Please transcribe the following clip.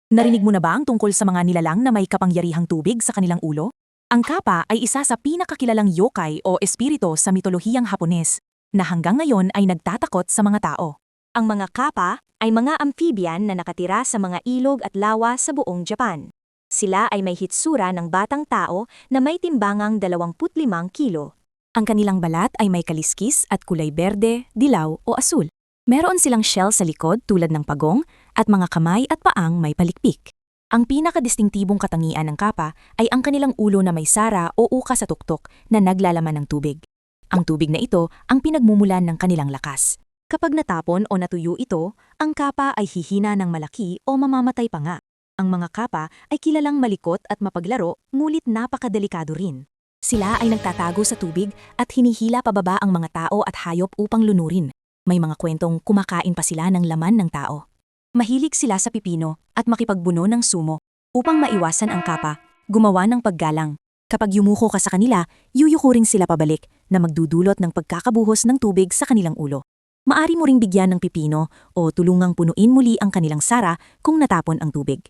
Narinig mo na ba ang tungkol sa mga nilalang na may kapangyarihang tubig sa kanilang ulo? Ang Kappa ay isa sa pinakakilalang yokai o espirito sa mitolohiyang Hapones na hanggang ngayon ay nagtatakot sa mga tao. Ang mga kappa ay mga amphibian na nakatira sa mga ilog at lawa sa buong Japan. Sila ay may hitsura ng batang tao na may timbangang 25 kilo. Ang kanilang balat ay may kaliskis at kulay berde, dilaw o asul. Meron silang shell sa likod tulad ng pagong at mga kamay at paang may palikpik. Ang pinakadistingtibong katangian ng Kappa ay ang kanilang ulo na may sara o uka sa tuktok na naglalaman ng tubig. Ang tubig na ito ang pinagmumulan ng kanilang lakas. Kapag natapon o natuyo ito, ang Kappa ay hihina ng malaki o mamamatay pa nga. Ang mga Kappa ay kilalang malikot at mapaglaro, ngulit napakadelikado rin. Sila ay nagtatago sa tubig at hinihila pababa ang mga tao at hayop upang lunurin. May mga kwentong kumakain pa sila ng laman ng tao. Mahilig sila sa pipino at makipagbuno ng sumo. Upang maiwasan ang Kappa, gumawa ng paggalang. Kapag yumuko ka sa kanila, yuyukurin sila pabalik na magdudulot ng pagkakabuhos ng tubig sa kanilang ulo. Maari mo ring bigyan ng pipino o tulungang punuin muli ang kanilang sara kung natapon ang tubig.